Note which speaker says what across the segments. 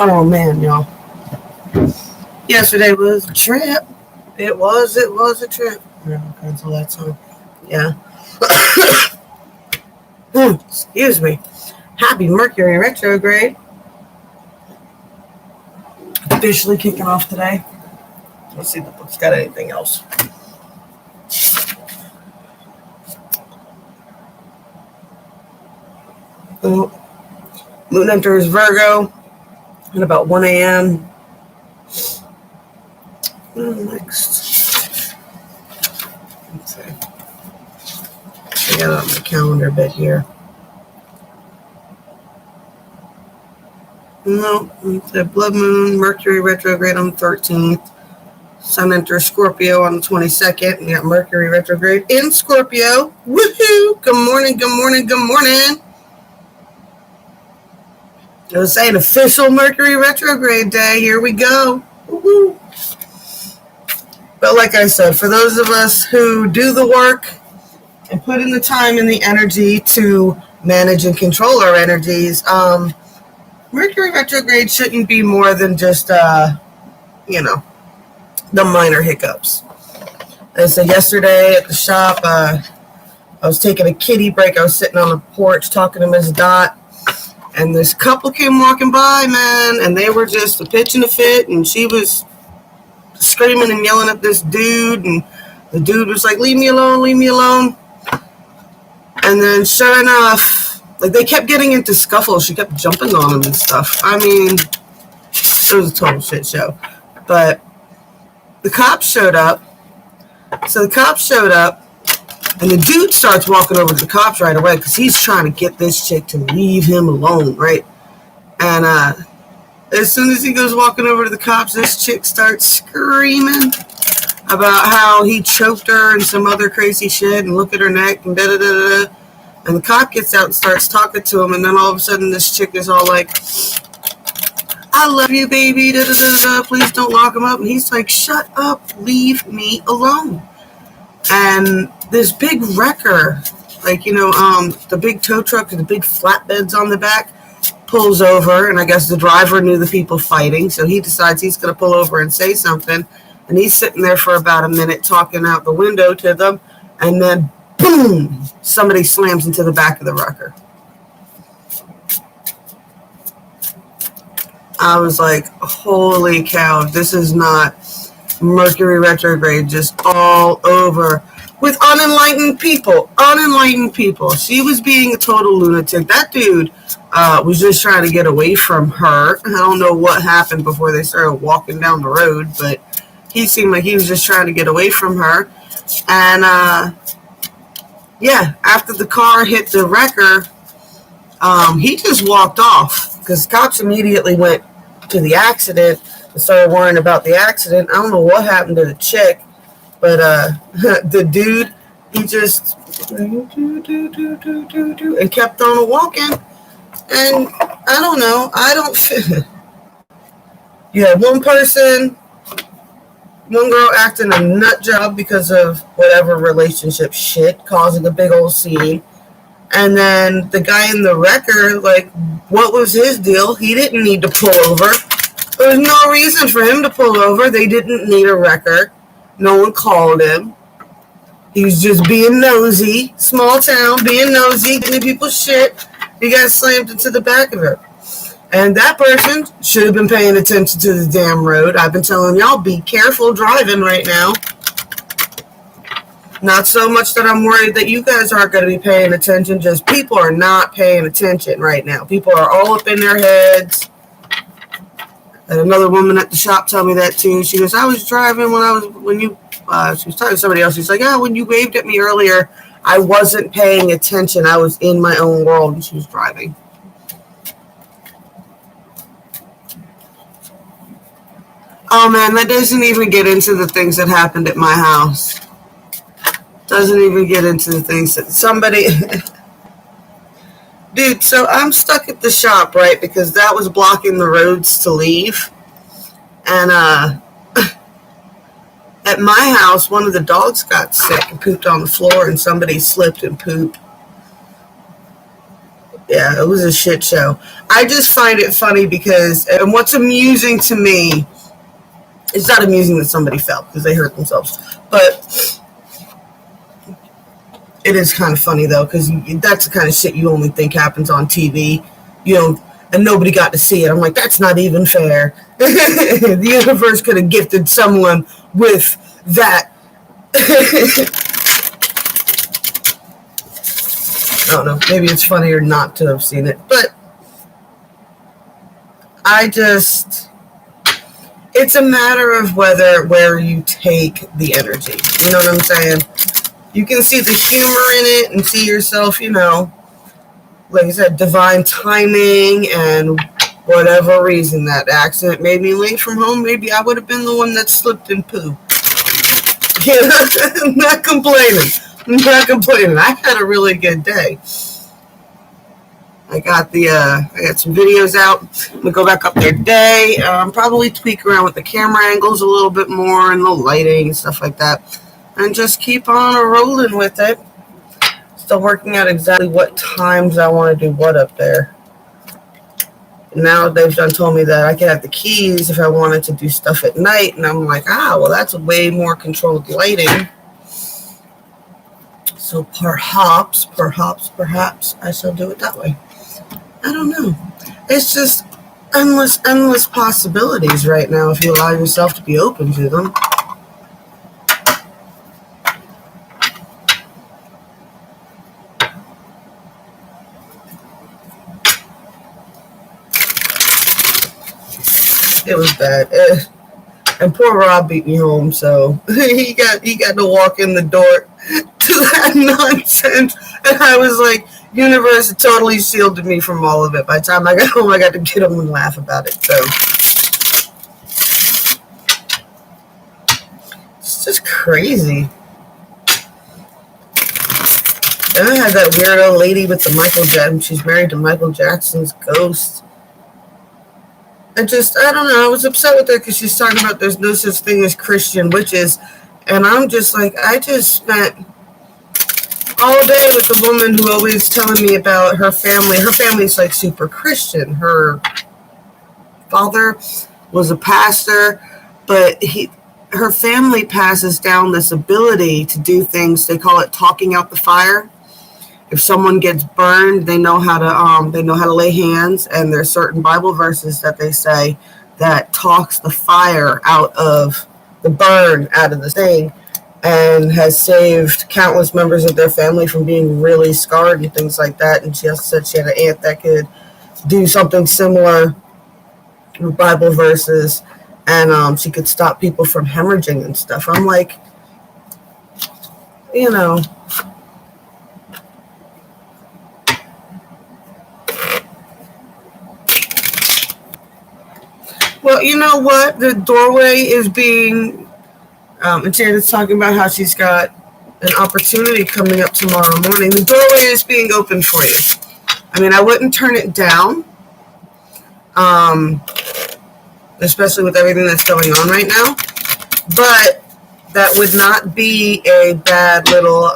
Speaker 1: Oh man, y'all. Yesterday was a trip. It was a trip. Cancel that song. Yeah. Excuse me. Happy Mercury Retrograde. Officially kicking off today. Let's see if the book's got anything else. Oh, Moon enters Virgo at about 1 a.m. Next. Let's see. I got it on my calendar a bit here. No, it's a blood moon, Mercury retrograde on the 13th. Sun enters Scorpio on the 22nd. We got Mercury retrograde in Scorpio. Woohoo! Good morning, good morning, good morning. It was an official Mercury retrograde day. Here we go. Woohoo! But like I said, for those of us who do the work and put in the time and the energy to manage and control our energies, Mercury retrograde shouldn't be more than just, the minor hiccups. And so yesterday at the shop, I was taking a kitty break. I was sitting on the porch talking to Miss Dot, and this couple came walking by, man, and they were just a pitch and a fit, and she was screaming and yelling at this dude, and the dude was like, leave me alone, leave me alone. And then sure enough, like, they kept getting into scuffles. She kept jumping on him and stuff. I mean, it was a total shit show. But the cops showed up. So the cops showed up, and the dude starts walking over to the cops right away because he's trying to get this chick to leave him alone, right? And as soon as he goes walking over to the cops, this chick starts screaming about how he choked her and some other crazy shit, and look at her neck and da-da-da-da-da. And the cop gets out and starts talking to him, and then all of a sudden this chick is all like, I love you, baby, da-da-da-da, please don't lock him up. And he's like, shut up, leave me alone. And this big wrecker, like, the big tow truck with the big flatbeds on the back, pulls over, and I guess the driver knew the people fighting, so he decides he's going to pull over and say something. And he's sitting there for about a minute talking out the window to them, and then boom, somebody slams into the back of the wrecker. I was like, holy cow, this is not Mercury retrograde just all over with unenlightened people. She was being a total lunatic. That dude was just trying to get away from her. I don't know what happened before they started walking down the road, but he seemed like he was just trying to get away from her. And after the car hit the wrecker, he just walked off because cops immediately went to the accident and started worrying about the accident. I don't know what happened to the chick, but the dude, he just and kept on walking. And I don't know. You had one girl acting a nut job because of whatever relationship shit, causing a big old scene. And then the guy in the wrecker, like, what was his deal? He didn't need to pull over. There was no reason for him to pull over. They didn't need a wrecker. No one called him. He was just being nosy. Small town, being nosy, getting people's shit. He got slammed into the back of her. And that person should have been paying attention to the damn road. I've been telling y'all, be careful driving right now. Not so much that I'm worried that you guys aren't going to be paying attention, just people are not paying attention right now. People are all up in their heads. And another woman at the shop told me that too. She goes, I was driving she was talking to somebody else. She's like, when you waved at me earlier, I wasn't paying attention. I was in my own world, and she was driving. Oh man, that doesn't even get into the things that happened at my house. Doesn't even get into the things that somebody... Dude, so I'm stuck at the shop, right? Because that was blocking the roads to leave. And at my house, one of the dogs got sick and pooped on the floor, and somebody slipped and pooped. Yeah, Yeah, it was a shit show. I just find it funny because, and what's amusing to me, it's not amusing that somebody fell because they hurt themselves, but it is kind of funny though because that's the kind of shit you only think happens on TV, you know, and nobody got to see it. I'm like, that's not even fair. The universe could have gifted someone with that. I don't know. Maybe it's funnier not to have seen it, but it's a matter of where you take the energy. You know what I'm saying? You can see the humor in it and see yourself, you know, like I said, divine timing and whatever reason that accident made me late from home. Maybe I would have been the one that slipped and poo. You know, I'm not complaining. I had a really good day. I got some videos out. I'm gonna go back up there today. Probably tweak around with the camera angles a little bit more and the lighting and stuff like that, and just keep on rolling with it. Still working out exactly what times I want to do what up there. Now they've told me that I could have the keys if I wanted to do stuff at night, and I'm like, well, that's way more controlled lighting. So perhaps I shall do it that way. I don't know. It's just endless possibilities right now if you allow yourself to be open to them. It was bad. And poor Rob beat me home, so he got to walk in the door to that nonsense. And I was like, universe totally shielded me from all of it. By the time I got home, I got to get home and laugh about it. So it's just crazy. Then I had that weirdo lady with the Michael Jackson. She's married to Michael Jackson's ghost. I don't know. I was upset with her because she's talking about there's no such thing as Christian witches. And I'm just like, I just spent all day with the woman who always telling me about her family. Her family's like super Christian. Her father was a pastor, but her family passes down this ability to do things. They call it talking out the fire. If someone gets burned, they know how to lay hands, and there's certain Bible verses that they say that talks the fire out of the burn, out of the thing, and has saved countless members of their family from being really scarred and things like that. And she also said she had an aunt that could do something similar with Bible verses, and she could stop people from hemorrhaging and stuff. I'm like, you know. Well, you know what? The doorway is being, and Shannon's talking about how she's got an opportunity coming up tomorrow morning. The doorway is being opened for you. I mean, I wouldn't turn it down, especially with everything that's going on right now. But that would not be a bad little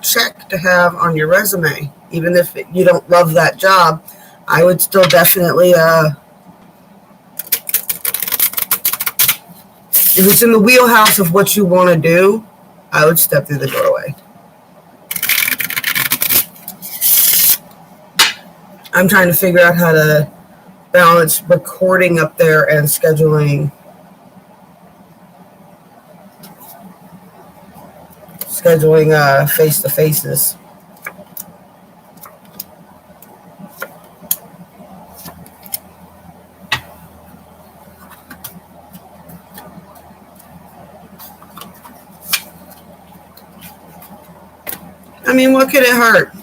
Speaker 1: check to have on your resume. Even if you don't love that job, I would still definitely... if it's in the wheelhouse of what you want to do, I would step through the doorway. I'm trying to figure out how to balance recording up there and scheduling face-to-faces. I mean, what could it hurt?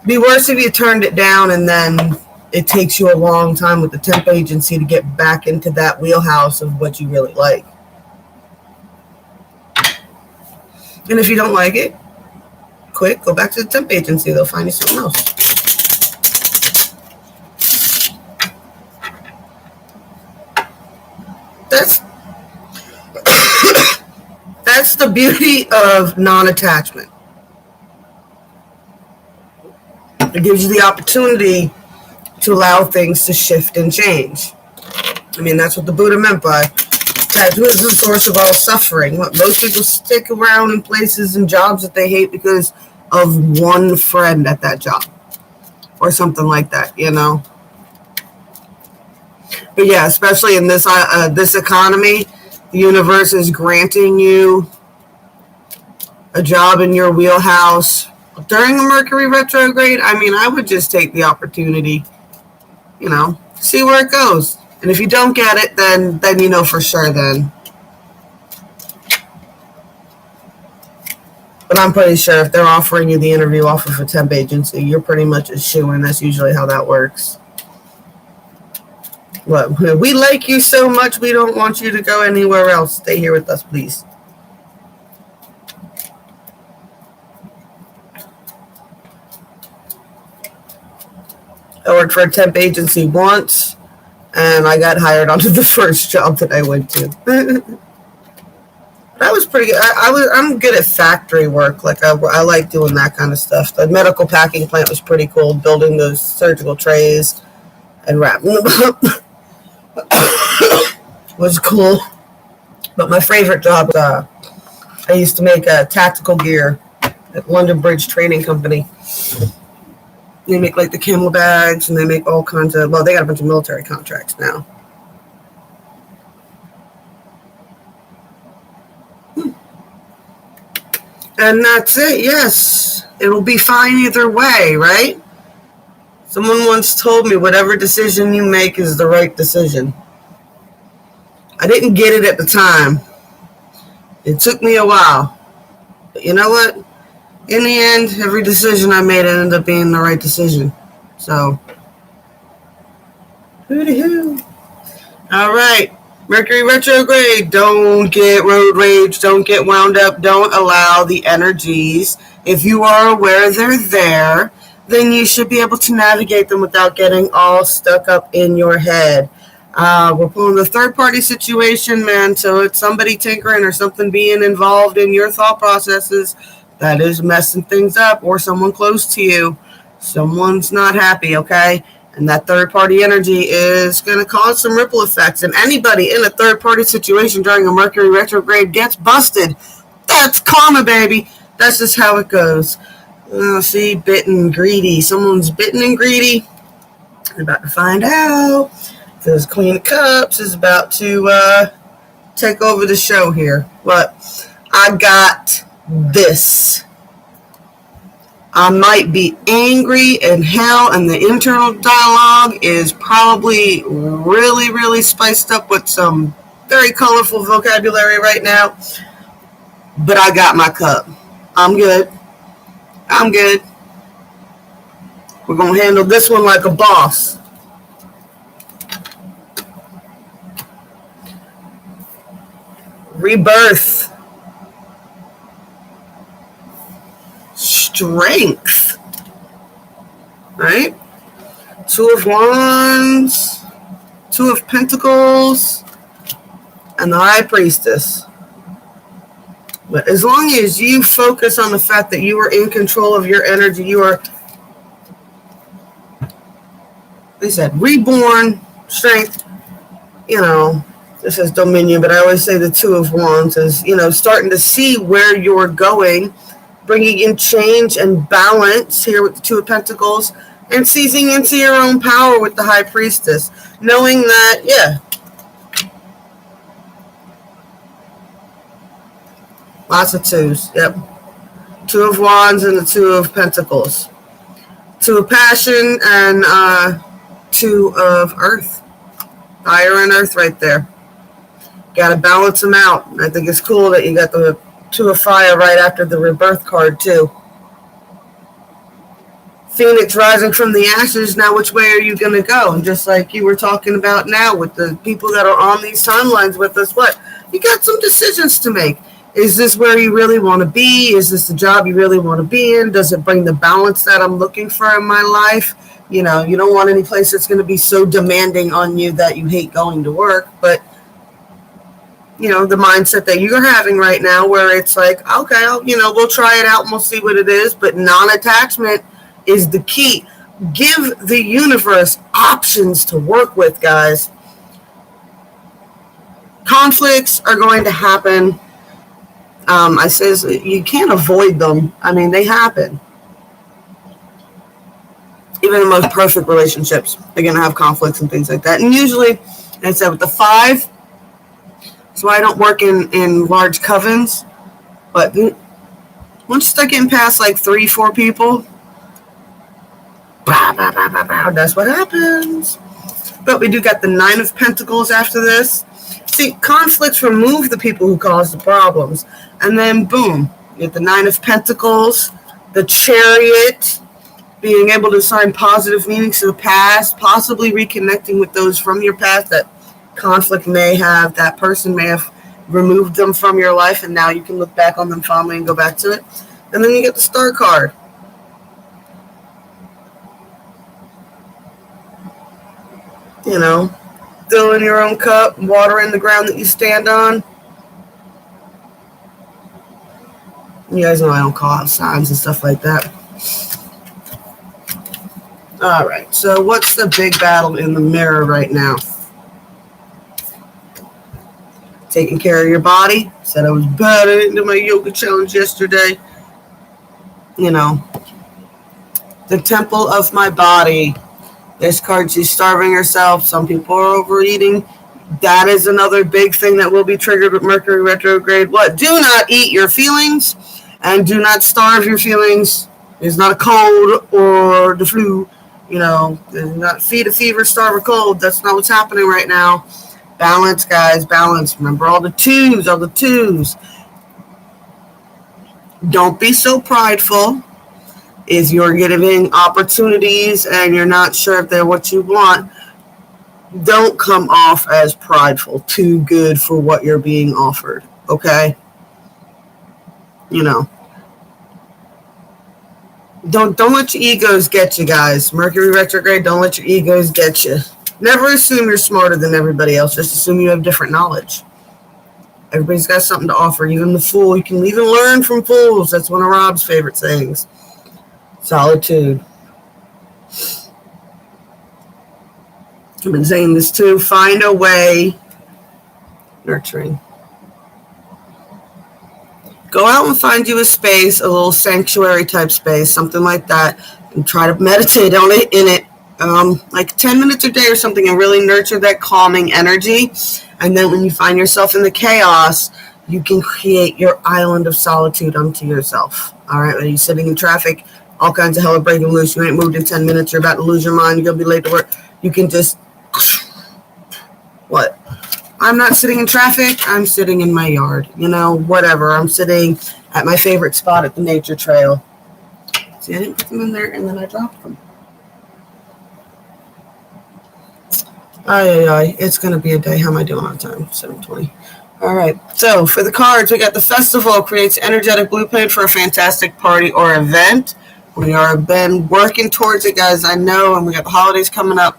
Speaker 1: Be worse if you turned it down and then it takes you a long time with the temp agency to get back into that wheelhouse of what you really like. And if you don't like it, quick, go back to the temp agency. They'll find you something else. That's the beauty of non-attachment. It gives you the opportunity to allow things to shift and change. I mean, that's what the Buddha meant by tattoo is the source of all suffering. Most people stick around in places and jobs that they hate because of one friend at that job or something like that, you know. But yeah, especially in this economy, the universe is granting you a job in your wheelhouse during the Mercury retrograde. I mean, I would just take the opportunity, you know, see where it goes. And if you don't get it, then you know for sure then. But I'm pretty sure if they're offering you the interview offer for temp agency, you're pretty much a shoo-in. That's usually how that works. But we like you so much, we don't want you to go anywhere else. Stay here with us, please. I worked for a temp agency once, and I got hired onto the first job that I went to. That was pretty good. I'm good at factory work. Like I like doing that kind of stuff. The medical packing plant was pretty cool, building those surgical trays and wrapping them up. Was cool. But my favorite job was I used to make tactical gear at London Bridge Trading Company. They make like the camel bags, and they make all kinds of, well, they got a bunch of military contracts now. And that's it, yes. It'll be fine either way, right? Someone once told me whatever decision you make is the right decision. I didn't get it at the time. It took me a while. But you know what? In the end, every decision I made ended up being the right decision. So, hoo-dee-hoo. All right. Mercury retrograde. Don't get road rage. Don't get wound up. Don't allow the energies. If you are aware they're there, then you should be able to navigate them without getting all stuck up in your head. We're pulling the third-party situation, man. So it's somebody tinkering or something being involved in your thought processes that is messing things up, or someone close to you. Someone's not happy, okay? And that third-party energy is going to cause some ripple effects. And anybody in a third-party situation during a Mercury retrograde gets busted. That's karma, baby. That's just how it goes. See, bitten and greedy. Someone's bitten and greedy. We're about to find out. Because Queen of Cups is about to take over the show here. But I got this. I might be angry and hell, and the internal dialogue is probably really, really spiced up with some very colorful vocabulary right now. But I got my cup. I'm good. I'm good. We're going to handle this one like a boss. Rebirth. Strength. Right? Two of Wands. Two of Pentacles. And the High Priestess. But as long as you focus on the fact that you are in control of your energy, you are, they said, reborn, strength, you know, this is dominion, but I always say the Two of Wands is, you know, starting to see where you're going, bringing in change and balance here with the Two of Pentacles, and seizing into your own power with the High Priestess, knowing that, yeah, lots of twos, yep. Two of Wands and the Two of Pentacles. Two of Passion and Two of Earth. Fire and Earth right there. Got to balance them out. I think it's cool that you got the Two of Fire right after the Rebirth card, too. Phoenix rising from the ashes. Now, which way are you going to go? And just like you were talking about now with the people that are on these timelines with us, what? You got some decisions to make. Is this where you really want to be? Is this the job you really want to be in? Does it bring the balance that I'm looking for in my life? You know, you don't want any place that's going to be so demanding on you that you hate going to work. But, you know, the mindset that you're having right now where it's like, okay, we'll try it out and we'll see what it is. But non-attachment is the key. Give the universe options to work with, guys. Conflicts are going to happen. I says you can't avoid them. I mean, they happen. Even in the most perfect relationships, they're going to have conflicts and things like that. And usually, like I said, with the 5, that's why I don't work in large covens. But once you start getting past like 3-4 people, that's what happens. But we do got the 9 of Pentacles after this. See, conflicts remove the people who cause the problems. And then, boom, you get the 9 of Pentacles, the Chariot, being able to assign positive meanings to the past, possibly reconnecting with those from your past that conflict may have, that person may have removed them from your life, and now you can look back on them fondly and go back to it. And then you get the Star card. You know, fill in your own cup, water in the ground that you stand on. You guys know I don't call out signs and stuff like that. All right, so what's the big battle in the mirror right now? Taking care of your body. Said I was bad. I didn't do my yoga challenge yesterday. You know, the temple of my body. This card, she's starving herself. Some people are overeating. That is another big thing that will be triggered with Mercury retrograde. What? Do not eat your feelings and do not starve your feelings. It's not a cold or the flu. You know, not feed a fever, starve a cold. That's not what's happening right now. Balance, guys, balance. Remember all the twos, all the twos. Don't be so prideful. If you're getting opportunities and you're not sure if they're what you want, don't come off as prideful, too good for what you're being offered, okay? You know. Don't let your egos get you, guys. Mercury retrograde, don't let your egos get you. Never assume you're smarter than everybody else. Just assume you have different knowledge. Everybody's got something to offer. Even the fool. You can even learn from fools. That's one of Rob's favorite sayings. Solitude. I've been saying this too. Find a way. Nurturing. Go out and find you a space, a little sanctuary type space, something like that, and try to meditate on it in it, like 10 minutes a day or something, and really nurture that calming energy. And then when you find yourself in the chaos, you can create your island of solitude unto yourself. All right, when you're sitting in traffic, all kinds of hell are breaking loose. You ain't moved in 10 minutes. You're about to lose your mind. You're going to be late to work. You can just, what? I'm not sitting in traffic. I'm sitting in my yard. You know, whatever. I'm sitting at my favorite spot at the nature trail. See, I didn't put them in there, and then I dropped them. It's going to be a day. How am I doing on time? 7:20. All right. So for the cards, we got the festival creates energetic blueprint for a fantastic party or event. We are been working towards it, guys. I know, and we got the holidays coming up.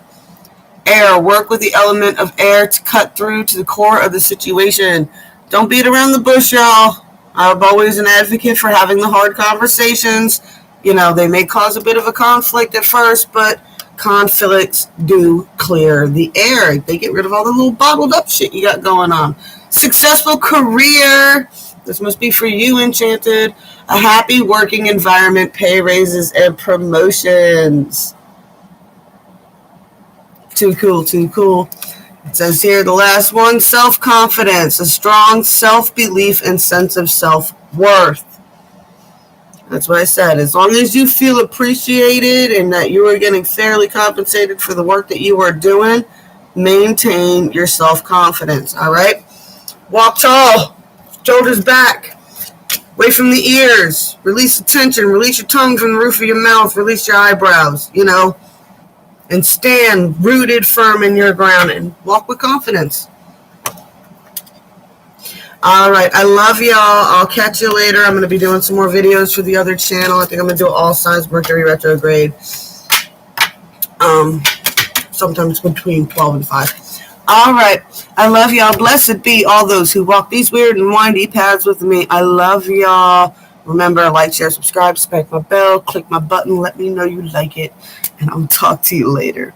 Speaker 1: Air, work with the element of air to cut through to the core of the situation. Don't beat around the bush, y'all. I'm always an advocate for having the hard conversations. You know, they may cause a bit of a conflict at first, but conflicts do clear the air. They get rid of all the little bottled up shit you got going on. Successful career. This must be for you, Enchanted. A happy working environment, pay raises, and promotions. Too cool, too cool. It says here, the last one, self-confidence, a strong self-belief and sense of self-worth. That's what I said. As long as you feel appreciated and that you are getting fairly compensated for the work that you are doing, maintain your self-confidence, all right? Walk tall, shoulders back, away from the ears, release the tension, release your tongue from the roof of your mouth, release your eyebrows, you know, and stand rooted firm in your ground and walk with confidence. All right, I love y'all. I'll catch you later. I'm going to be doing some more videos for the other channel. I think I'm going to do all signs Mercury retrograde. Sometimes between 12 and 5. All right, I love y'all. Blessed be all those who walk these weird and windy paths with me. I love y'all. Remember, like, share, subscribe, smack my bell, click my button, let me know you like it, and I'll talk to you later.